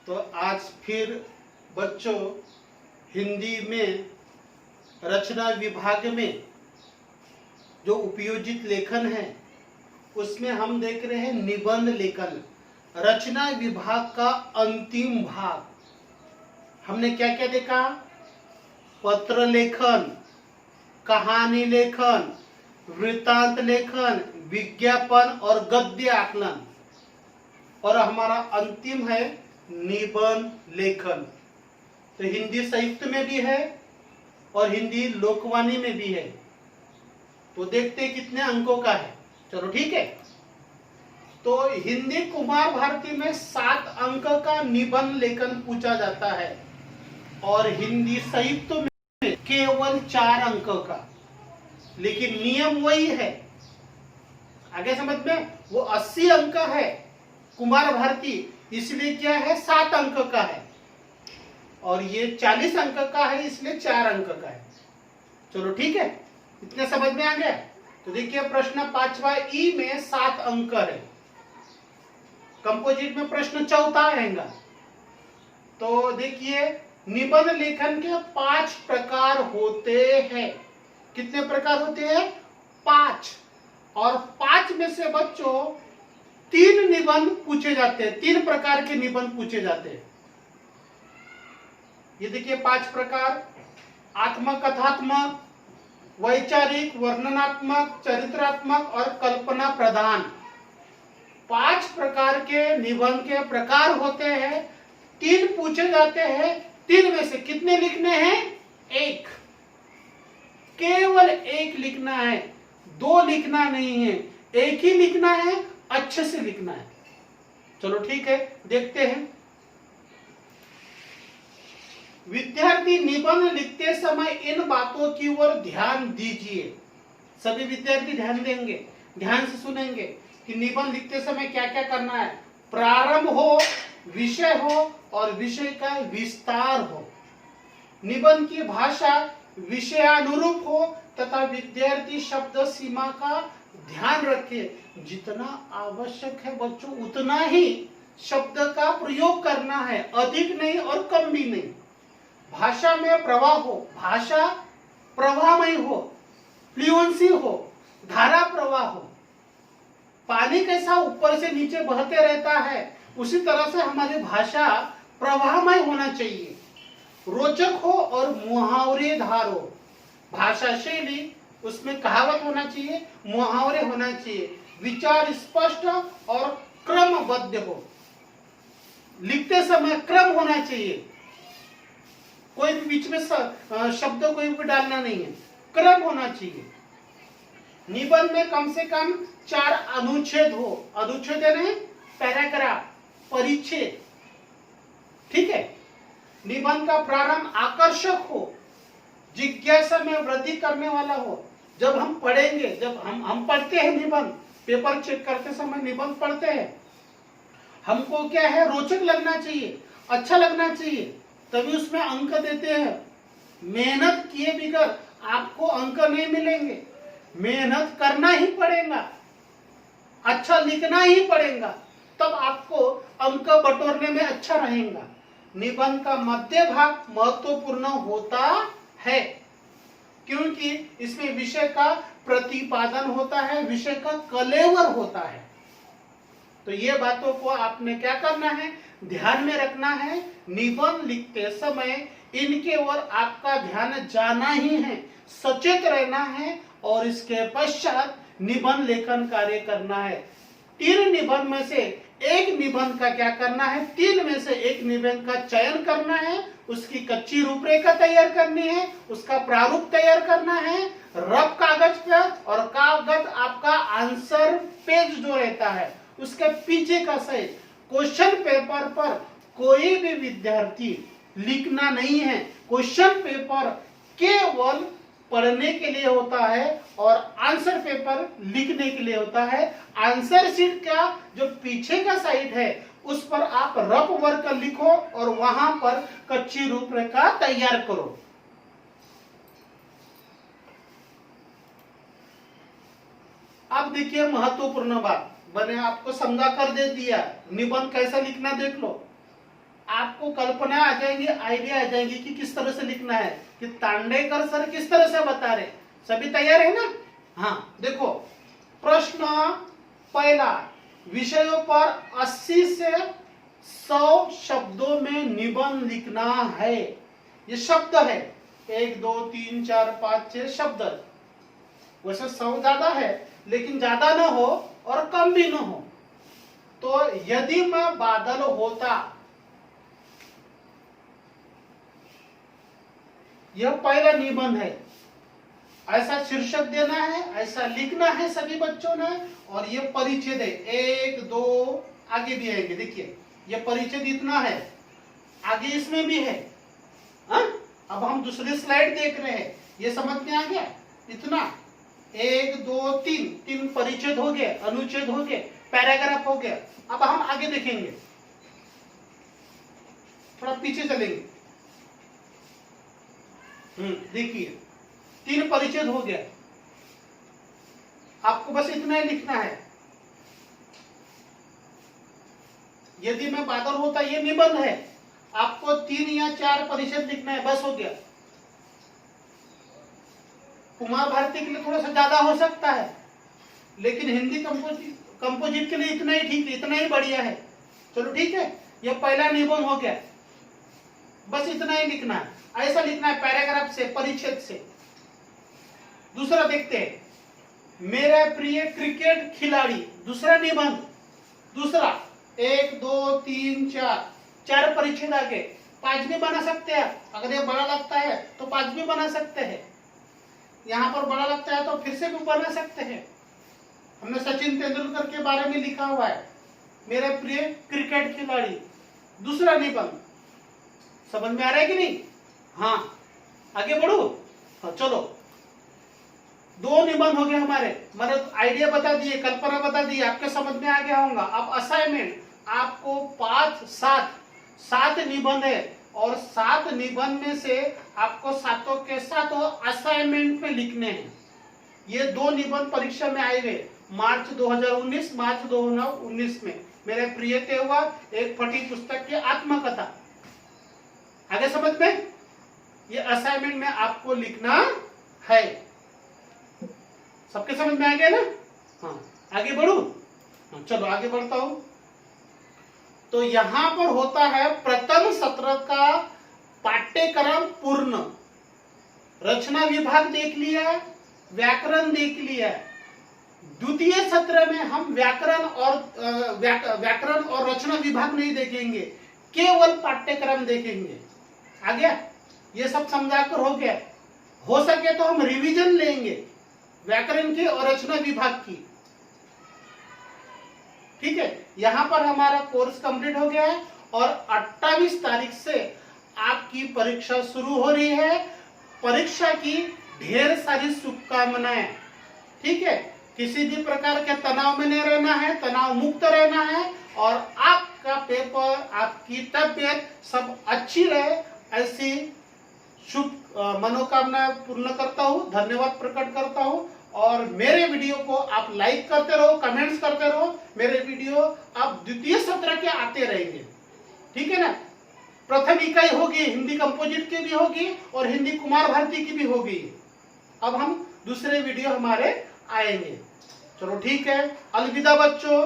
तो आज फिर बच्चों हिंदी में रचना विभाग में जो उपयोजित लेखन है उसमें हम देख रहे हैं निबंध लेखन। रचना विभाग का अंतिम भाग हमने क्या क्या देखा? पत्र लेखन, कहानी लेखन, वृत्तांत लेखन, विज्ञापन और गद्य आकलन। और हमारा अंतिम है निबंध लेखन। तो हिंदी साहित्य में भी है और हिंदी लोकवाणी में भी है। तो देखते हैं कितने अंकों का है। चलो ठीक है। तो हिंदी कुमार भारती में 7 अंक का निबंध लेखन पूछा जाता है और हिंदी साहित्य में केवल 4 अंक का। लेकिन नियम वही है, आगे समझ में, वो 80 अंक है कुमार भारती, इसलिए क्या है 7 अंक का है और ये 40 अंक का है इसलिए 4 अंक का है। चलो ठीक है, इतने समझ में आ गया। तो देखिए प्रश्न 5वां ई में 7 अंक है। कंपोजिट में प्रश्न 4था आएगा। तो देखिए निबंध लेखन के 5 प्रकार होते हैं। कितने प्रकार होते हैं? 5। और 5 में से बच्चों 3 निबंध पूछे जाते हैं, 3 प्रकार के निबंध पूछे जाते हैं। ये देखिए 5 प्रकार: आत्मकथात्मक, वैचारिक, वर्णनात्मक, चरित्रात्मक और कल्पना प्रधान। 5 प्रकार के निबंध के प्रकार होते हैं। 3 पूछे जाते हैं। 3 में से कितने लिखने हैं? 1, केवल 1 लिखना है, 2 लिखना नहीं है, 1 ही लिखना है, अच्छे से लिखना है। चलो ठीक है, देखते हैं। विद्यार्थी निबंध लिखते समय इन बातों की ओर ध्यान दीजिए। सभी विद्यार्थी ध्यान देंगे, ध्यान से सुनेंगे कि निबंध लिखते समय क्या क्या करना है। प्रारंभ हो, विषय हो और विषय का विस्तार हो। निबंध की भाषा विषयानुरूप हो तथा विद्यार्थी शब्द सीमा का ध्यान रखे। जितना आवश्यक है बच्चों उतना ही शब्द का प्रयोग करना है, अधिक नहीं और कम भी नहीं। भाषा में प्रवाह हो, भाषा प्रवाहमय हो, फ्लुएंसी हो, धारा प्रवाह हो। पानी कैसा ऊपर से नीचे बहते रहता है उसी तरह से हमारी भाषा प्रवाहमय होना चाहिए। रोचक हो और मुहावरेदार हो। भाषा शैली उसमें कहावत होना चाहिए, मुहावरे होना चाहिए। विचार स्पष्ट और क्रमबद्ध हो। लिखते समय क्रम होना चाहिए, कोई भी बीच में शब्द कोई भी डालना नहीं है, क्रम होना चाहिए। निबंध में कम से कम 4 अनुच्छेद हो। अनुच्छेद यानी पैराग्राफ, परिच्छेद। ठीक है। निबंध का प्रारंभ आकर्षक हो, जिज्ञासा में वृद्धि करने वाला हो। जब हम पढ़ेंगे, जब हम पढ़ते हैं निबंध, पेपर चेक करते समय निबंध पढ़ते हैं, हमको क्या है, रोचक लगना चाहिए, अच्छा लगना चाहिए, तभी उसमें अंक देते हैं। मेहनत किए बगैर आपको अंक नहीं मिलेंगे। मेहनत करना ही पड़ेगा, अच्छा लिखना ही पड़ेगा, तब आपको अंक बटोरने में अच्छा रहेगा। निबंध का मध्य भाग महत्वपूर्ण होता है क्योंकि इसमें विषय का प्रतिपादन होता है, विषय का कलेवर होता है। तो ये बातों को आपने क्या करना है, ध्यान में रखना है। निबंध लिखते समय इनके ओर आपका ध्यान जाना ही है, सचेत रहना है और इसके पश्चात निबंध लेखन कार्य करना है। 3 निबंध में से 1 निबंध का क्या करना है, 3 में से 1 निबंध का चयन करना है, उसकी कच्ची रूपरेखा तैयार करनी है, उसका प्रारूप तैयार करना है, रफ कागज पर, और कागज आपका आंसर पेज जो रहता है उसके पीछे का साइज। क्वेश्चन पेपर पर कोई भी विद्यार्थी लिखना नहीं है। क्वेश्चन पेपर केवल पढ़ने के लिए होता है और आंसर पेपर लिखने के लिए होता है। आंसर शीट का जो पीछे का साइड है उस पर आप रफ वर्क लिखो और वहां पर कच्ची रूपरेखा तैयार करो। अब देखिए महत्वपूर्ण बात, मैंने आपको समझा कर दे दिया, निबंध कैसा लिखना देख लो। आपको कल्पना आ जाएंगी, आइडिया आ जाएंगी कि किस तरह से लिखना है, कि तांडेकर सर किस तरह से बता रहे। सभी तैयार है ना? हाँ, देखो प्रश्न पहला, विषयों पर 80 से 100 शब्दों में निबंध लिखना है। ये शब्द है, 1 2 3 4 5 6 शब्द। वैसे 100 ज्यादा है, लेकिन ज्यादा ना हो और कम भी ना हो। तो यदि मैं बादल होता, यह पहला निबंध है। ऐसा शीर्षक देना है, ऐसा लिखना है सभी बच्चों ने। और ये परिच्छेद है, 1 2 आगे भी आएंगे। देखिए ये परिच्छेद इतना है, आगे इसमें भी है। हा? अब हम दूसरी स्लाइड देख रहे हैं, ये समझ में आ गया? इतना 1 2 3 परिच्छेद हो गए, अनुच्छेद हो गए, पैराग्राफ हो गया। अब हम आगे देखेंगे, थोड़ा पीछे चलेंगे। देखिए 3 परिच्छेद हो गया। आपको बस इतना ही लिखना है। यदि मैं बादल होता, ये निबंध है, आपको 3 या 4 परिच्छेद लिखना है, बस हो गया। कुमार भारती के लिए थोड़ा सा ज्यादा हो सकता है, लेकिन हिंदी कंपोजिट के लिए इतना ही ठीक है, इतना ही बढ़िया है। चलो ठीक है, ये पहला निबंध हो गया, बस इतना ही लिखना है। ऐसा लिखना है पैराग्राफ से, परिच्छेद से। दूसरा देखते हैं, मेरा प्रिय क्रिकेट खिलाड़ी, दूसरा निबंध। दूसरा 1 2 3 4 परिच्छेद आगे, 5 भी बना सकते हैं। अगर ये बड़ा लगता है तो 5 भी बना सकते हैं। यहाँ पर बड़ा लगता है तो फिर से भी बना सकते हैं। हमने सचिन तेंदुलकर के बारे में लिखा हुआ है, मेरे प्रिय क्रिकेट खिलाड़ी, दूसरा निबंध। समझ में आ रहा है कि नहीं? हाँ, आगे बढ़ू? हाँ, चलो 2 निबंध हो गए हमारे। मतलब आइडिया बता दिए, कल्पना बता दी, आपके समझ में आ गया होगा। अब असाइनमेंट आपको 5 7 निबंध है, और 7 निबंध में से आपको 7 के 7 असाइनमेंट में लिखने हैं। ये 2 निबंध परीक्षा में आए हुए मार्च 2019, मार्च 2019 में। मेरे प्रिय त्योहार, एक फटी पुस्तक की आत्मकथा। आगे समझ में? ये असाइनमेंट में आपको लिखना है। सबके समझ में आ गया ना? हाँ, आगे बढ़ू? हाँ, चलो आगे बढ़ता हूं। तो यहां पर होता है प्रथम सत्र का पाठ्यक्रम पूर्ण। रचना विभाग देख लिया, व्याकरण देख लिया। द्वितीय सत्र में हम व्याकरण और रचना विभाग नहीं देखेंगे, केवल पाठ्यक्रम देखेंगे। आ गया? ये सब समझाकर हो गया। हो सके तो हम रिवीजन लेंगे व्याकरण की और रचना विभाग की। ठीक है, यहां पर हमारा कोर्स कंप्लीट हो गया है, और 28 तारीख से आपकी परीक्षा शुरू हो रही है। परीक्षा की ढेर सारी शुभकामनाएं। ठीक है, किसी भी प्रकार के तनाव में नहीं रहना है, तनाव मुक्त रहना है, और आपका पेपर, आपकी तबियत सब अच्छी रहे, ऐसी शुभ मनोकामना पूर्ण करता हूं। धन्यवाद प्रकट करता हूं, और मेरे वीडियो को आप लाइक करते रहो, कमेंट्स करते रहो। मेरे वीडियो आप द्वितीय सत्र के आते रहेंगे। ठीक है ना? प्रथम इकाई होगी, हिंदी कंपोजिट की भी होगी और हिंदी कुमार भारती की भी होगी। अब हम दूसरे वीडियो हमारे आएंगे। चलो ठीक है, अलविदा बच्चों।